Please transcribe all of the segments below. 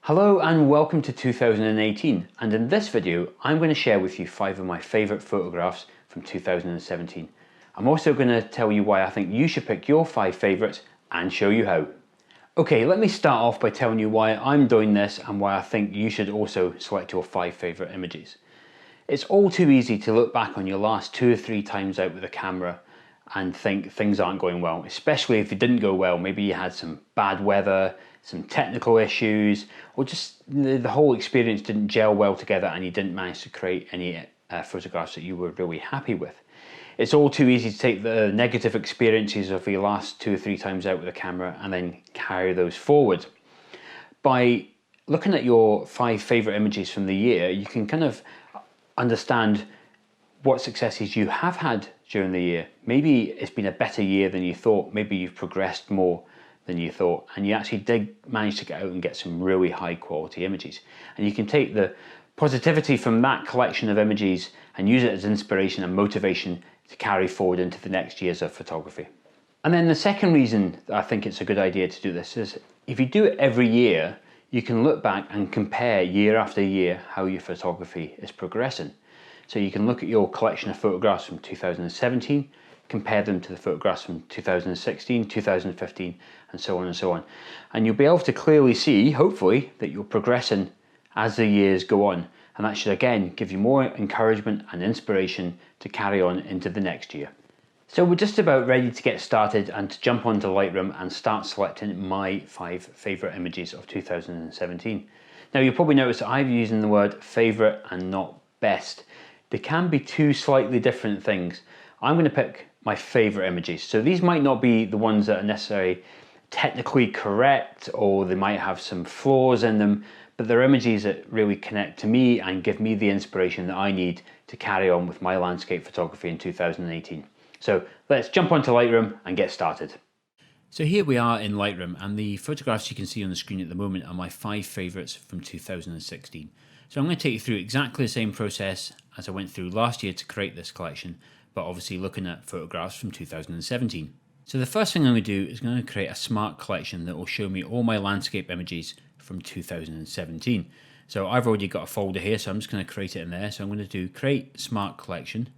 Hello and welcome to 2018, and in this video I'm going to share with you 5 of my favourite photographs from 2017. I'm also going to tell you why I think you should pick your 5 favourites and show you how. Okay, let me start off by telling you why I'm doing this and why I think you should also select your 5 favourite images. It's all too easy to look back on your last 2 or 3 times out with a camera and think things aren't going well, especially if they didn't go well. Maybe you had some bad weather, some technical issues, or just the whole experience didn't gel well together and you didn't manage to create any photographs that you were really happy with. It's all too easy to take the negative experiences of your last 2 or 3 times out with a camera and then carry those forward. By looking at your 5 favourite images from the year, you can kind of understand what successes you have had during the year. Maybe it's been a better year than you thought, maybe you've progressed more than you thought, and you actually did manage to get out and get some really high quality images. And you can take the positivity from that collection of images and use it as inspiration and motivation to carry forward into the next years of photography. And then the second reason that I think it's a good idea to do this is if you do it every year, you can look back and compare year after year how your photography is progressing. So you can look at your collection of photographs from 2017, compare them to the photographs from 2016, 2015, and so on and so on. And you'll be able to clearly see, hopefully, that you're progressing as the years go on. And that should again give you more encouragement and inspiration to carry on into the next year. So we're just about ready to get started and to jump onto Lightroom and start selecting my 5 favourite images of 2017. Now you'll probably notice that I'm using the word favourite and not best. They can be 2 slightly different things. I'm going to pick my favourite images. So these might not be the ones that are necessarily technically correct, or they might have some flaws in them, but they're images that really connect to me and give me the inspiration that I need to carry on with my landscape photography in 2018. So let's jump onto Lightroom and get started. So here we are in Lightroom, and the photographs you can see on the screen at the moment are my 5 favourites from 2016. So I'm going to take you through exactly the same process as I went through last year to create this collection, but obviously looking at photographs from 2017. So the first thing I'm going to do is going to create a smart collection that will show me all my landscape images from 2017. So I've already got a folder here, so I'm just going to create it in there. So I'm going to do create smart collection.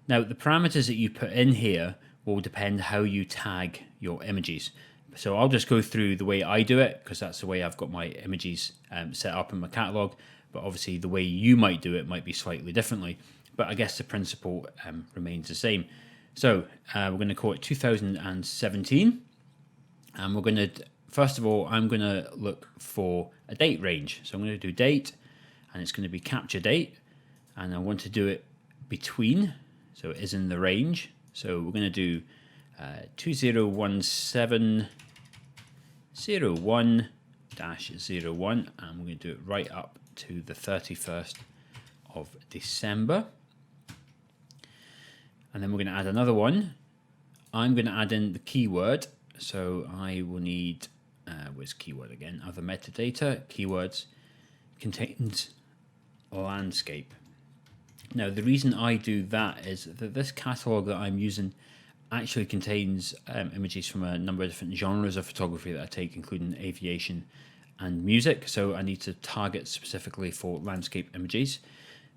Now the parameters that you put in here will depend how you tag your images. So I'll just go through the way I do it because that's the way I've got my images set up in my catalog. But obviously the way you might do it might be slightly differently. But I guess the principle remains the same. So we're going to call it 2017. And we're going to, first of all, I'm going to look for a date range. So I'm going to do date, and it's going to be capture date. And I want to do it between, so it is in the range. So we're going to do 2017-01-01, and we're going to do it right up to the 31st of December. And then we're going to add another one. I'm going to add in the keyword. So I will need, where's keyword again? Other metadata, keywords, contains landscape. Now the reason I do that is that this catalog that I'm using actually contains images from a number of different genres of photography that I take, including aviation and music. So I need to target specifically for landscape images.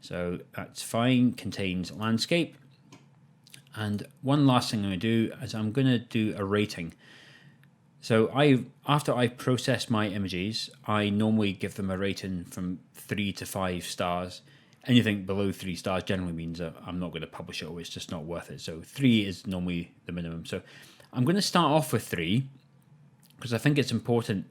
So that's fine, contains landscape. And one last thing I'm going to do is I'm going to do a rating. So after I process my images, I normally give them a rating from 3 to 5 stars. Anything below 3 stars generally means I'm not going to publish it, or it's just not worth it. So 3 is normally the minimum. So I'm going to start off with 3 because I think it's important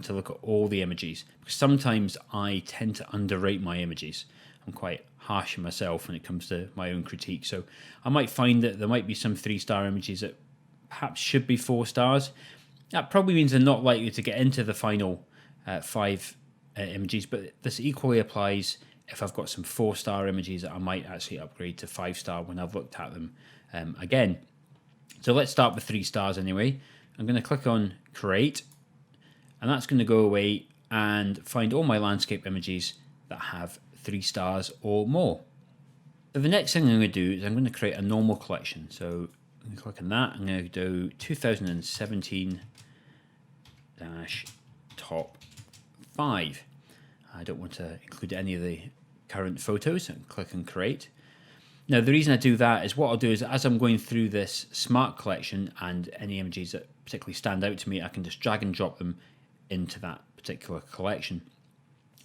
to look at all the images, because sometimes I tend to underrate my images. I'm quite harsh on myself when it comes to my own critique. So I might find that there might be some 3-star images that perhaps should be 4 stars. That probably means they're not likely to get into the final 5 images, but this equally applies if I've got some 4-star images that I might actually upgrade to 5-star when I've looked at them again. So let's start with 3 stars anyway. I'm going to click on create, and that's going to go away and find all my landscape images that have 3 stars or more. So the next thing I'm going to do is I'm going to create a normal collection. So I'm going to click on that. I'm going to do 2017 top 5. I don't want to include any of the current photos, and click on create. Now the reason I do that is what I'll do is, as I'm going through this smart collection and any images that particularly stand out to me, I can just drag and drop them into that particular collection.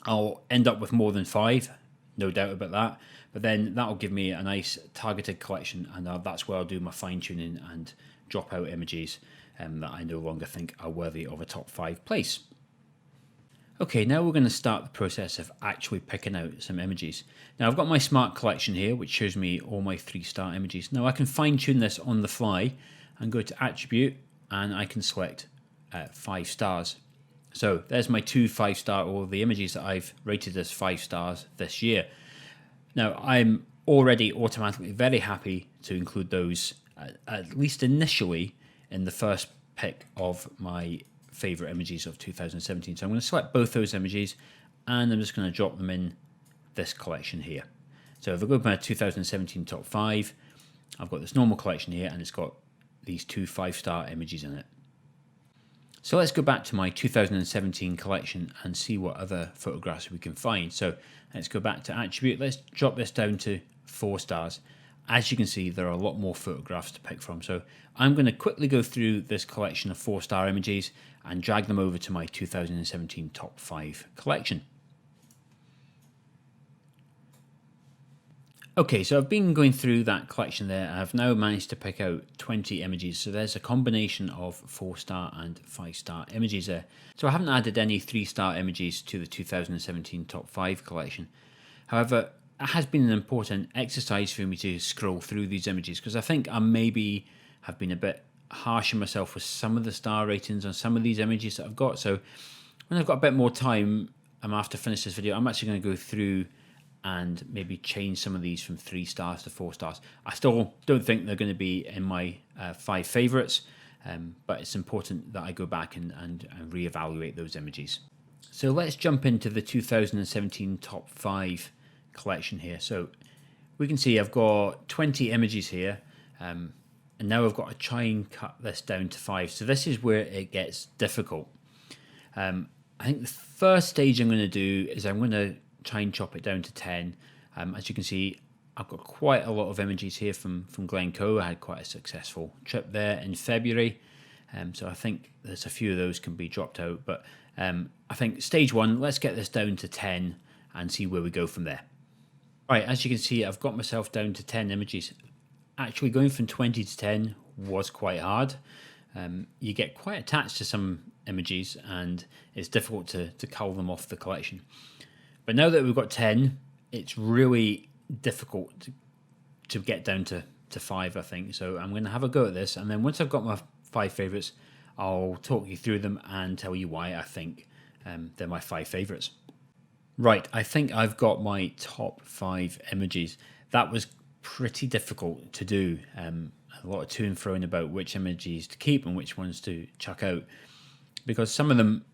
I'll end up with more than 5, no doubt about that, but then that'll give me a nice targeted collection, and that's where I'll do my fine tuning and drop out images that I no longer think are worthy of a top 5 place. Okay, now we're going to start the process of actually picking out some images. Now I've got my smart collection here, which shows me all my 3-star images. Now I can fine tune this on the fly and go to attribute, and I can select 5 stars. So there's my 2 5-star, or the images that I've rated as 5 stars this year. Now I'm already automatically very happy to include those, at least initially, in the first pick of my favorite images of 2017. So I'm going to select both those images, and I'm just going to drop them in this collection here. So if I go to my 2017 top 5, I've got this normal collection here, and it's got these 2 5-star images in it. So let's go back to my 2017 collection and see what other photographs we can find. So let's go back to attribute. Let's drop this down to 4 stars. As you can see, there are a lot more photographs to pick from. So I'm going to quickly go through this collection of 4-star images and drag them over to my 2017 top 5 collection. Okay, so I've been going through that collection there. I've now managed to pick out 20 images. So there's a combination of 4-star and 5-star images there. So I haven't added any 3-star images to the 2017 top 5 collection. However, it has been an important exercise for me to scroll through these images, because I think I maybe have been a bit harsh on myself with some of the star ratings on some of these images that I've got. So when I've got a bit more time, after I finish this video, I'm actually going to go through and maybe change some of these from 3 stars to 4 stars. I still don't think they're going to be in my 5 favorites, but it's important that I go back and reevaluate those images. So let's jump into the 2017 top 5 collection here. So we can see I've got 20 images here, and now I've got to try and cut this down to 5. So this is where it gets difficult. I think the first stage I'm going to do is I'm going to try and chop it down to 10. As you can see, I've got quite a lot of images here from Glencoe. I had quite a successful trip there in February, so I think there's a few of those can be dropped out, but I think stage 1, let's get this down to 10 and see where we go from there. Right, as you can see, I've got myself down to 10 images. Actually going from 20 to 10 was quite hard. You get quite attached to some images, and it's difficult to cull them off the collection. But now that we've got 10, it's really difficult to get down to 5, I think. So I'm going to have a go at this, and then once I've got my 5 favourites, I'll talk you through them and tell you why I think they're my 5 favourites. Right, I think I've got my top 5 images. That was pretty difficult to do. A lot of to and froing about which images to keep and which ones to chuck out, because some of them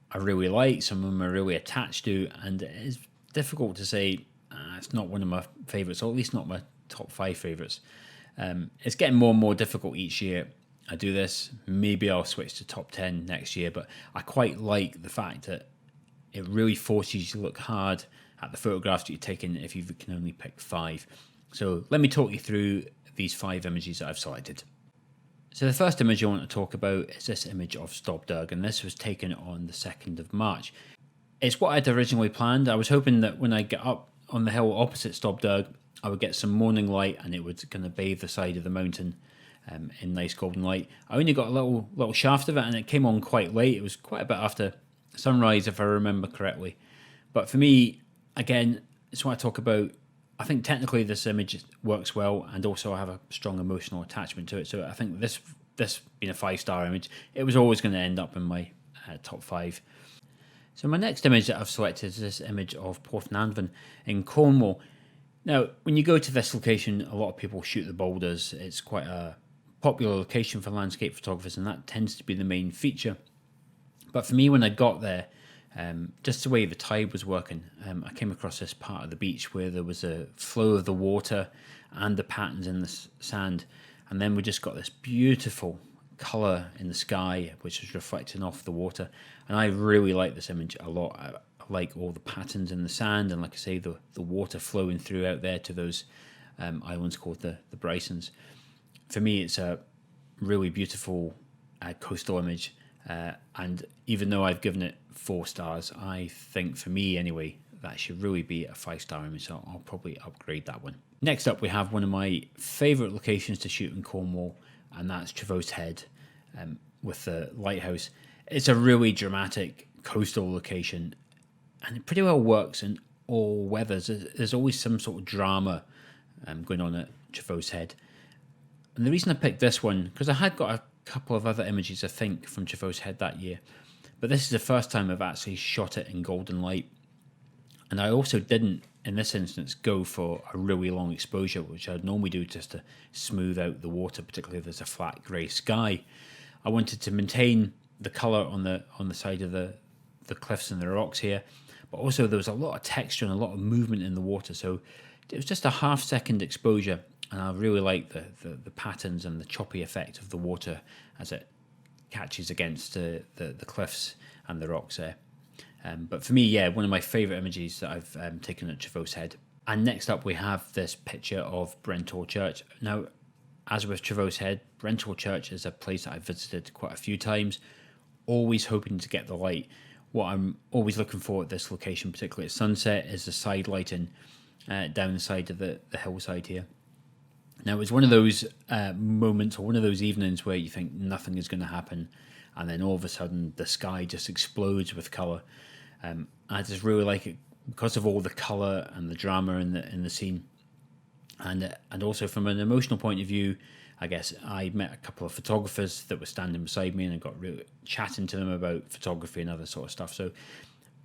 I really like, some of them are really attached to, and it's difficult to say it's not one of my favourites, or at least not my top 5 favourites. It's getting more and more difficult each year I do this. Maybe I'll switch to top 10 next year, but I quite like the fact that it really forces you to look hard at the photographs that you're taking if you can only pick 5. So let me talk you through these 5 images that I've selected. So the first image I want to talk about is this image of Stobdurg, and this was taken on the 2nd of March. It's what I'd originally planned. I was hoping that when I get up on the hill opposite Stobdurg, I would get some morning light and it would kind of bathe the side of the mountain in nice golden light. I only got a little shaft of it, and it came on quite late. It was quite a bit after sunrise, if I remember correctly. But for me, again, it's what I talk about. I think technically this image works well, and also I have a strong emotional attachment to it. So I think this being a 5-star image, it was always going to end up in my top 5. So my next image that I've selected is this image of Porthnanvan in Cornwall. Now, when you go to this location, a lot of people shoot the boulders. It's quite a popular location for landscape photographers, and that tends to be the main feature. But for me, when I got there, just the way the tide was working, I came across this part of the beach where there was a flow of the water and the patterns in the sand, and then we just got this beautiful colour in the sky, which is reflecting off the water. And I really like this image a lot. I like all the patterns in the sand, and like I say, the water flowing through out there to those islands called the Brysons. For me, it's a really beautiful coastal image. And even though I've given it 4 stars, I think for me anyway, that should really be a 5-star image, so I'll probably upgrade that one. Next up, we have one of my favourite locations to shoot in Cornwall, and that's Trevose Head with the lighthouse. It's a really dramatic coastal location, and it pretty well works in all weathers. There's always some sort of drama going on at Trevose Head. And the reason I picked this one, because I had got a couple of other images, I think, from Trevose Head that year, but this is the first time I've actually shot it in golden light. And I also didn't, in this instance, go for a really long exposure, which I'd normally do just to smooth out the water, particularly if there's a flat grey sky. I wanted to maintain the colour on the side of the cliffs and the rocks here, but also there was a lot of texture and a lot of movement in the water, so it was just a half-second exposure, and I really like the patterns and the choppy effect of the water as it catches against the cliffs and the rocks there. But for me, yeah, one of my favourite images that I've taken at Trevose Head. And next up we have this picture of Brentor Church. Now, as with Trevose Head, Brentor Church is a place that I've visited quite a few times, always hoping to get the light. What I'm always looking for at this location, particularly at sunset, is the side lighting down the side of the hillside here. Now, it was one of those moments, or one of those evenings where you think nothing is going to happen, and then all of a sudden the sky just explodes with colour. I just really like it because of all the colour and the drama in the scene, and also from an emotional point of view. I guess I met a couple of photographers that were standing beside me, and I got really chatting to them about photography and other sort of stuff. So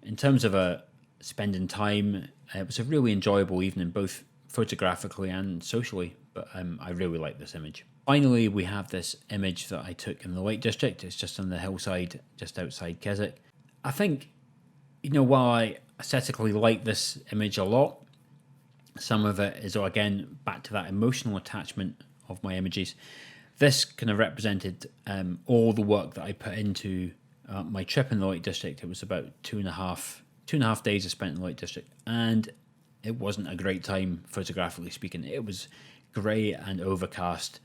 in terms of spending time, it was a really enjoyable evening, both photographically and socially, but I really like this image. Finally, we have this image that I took in the Lake District. It's just on the hillside, just outside Keswick. I think, while I aesthetically like this image a lot, some of it is, again, back to that emotional attachment of my images. This kind of represented all the work that I put into my trip in the Lake District. It was about two and a half days I spent in the Lake District, and it wasn't a great time photographically speaking. It was grey and overcast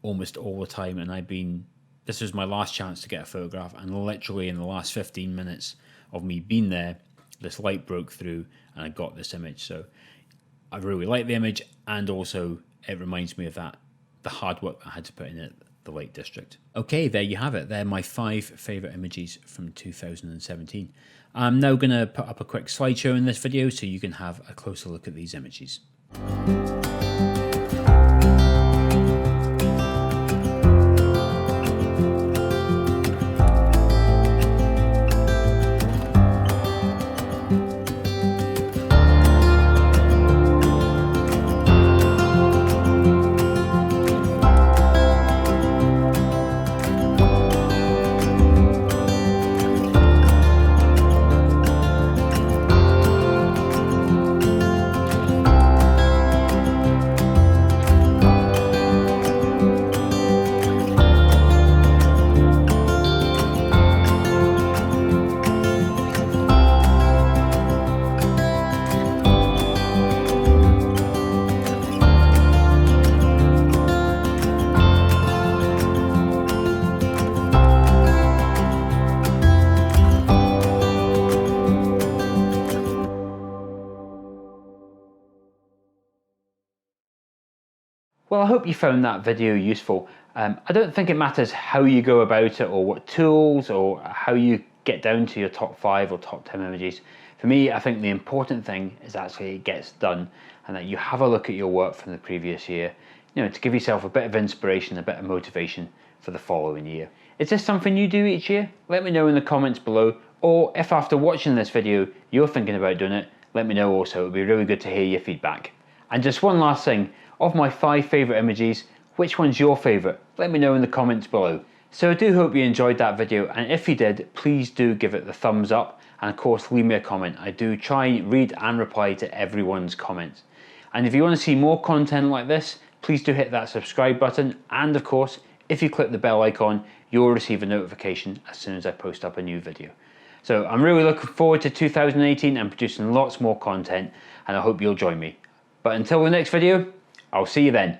almost all the time, and this was my last chance to get a photograph, and literally in the last 15 minutes of me being there, this light broke through and I got this image. So I really like the image, and also it reminds me of the hard work I had to put in at the Lake District. Okay, there you have it. They're my 5 favourite images from 2017. I'm now going to put up a quick slideshow in this video so you can have a closer look at these images. Well, I hope you found that video useful. I don't think it matters how you go about it, or what tools, or how you get down to your top 5 or top 10 images. For me, I think the important thing is actually it gets done, and that you have a look at your work from the previous year, to give yourself a bit of inspiration, a bit of motivation for the following year. Is this something you do each year? Let me know in the comments below, or if after watching this video you're thinking about doing it, let me know also. It would be really good to hear your feedback. And just one last thing, of my 5 favourite images, which one's your favourite? Let me know in the comments below. So I do hope you enjoyed that video, and if you did, please do give it the thumbs up, and of course leave me a comment. I do try, read and reply to everyone's comments. And if you want to see more content like this, please do hit that subscribe button, and of course, if you click the bell icon, you'll receive a notification as soon as I post up a new video. So I'm really looking forward to 2018 and producing lots more content, and I hope you'll join me. But until the next video, I'll see you then.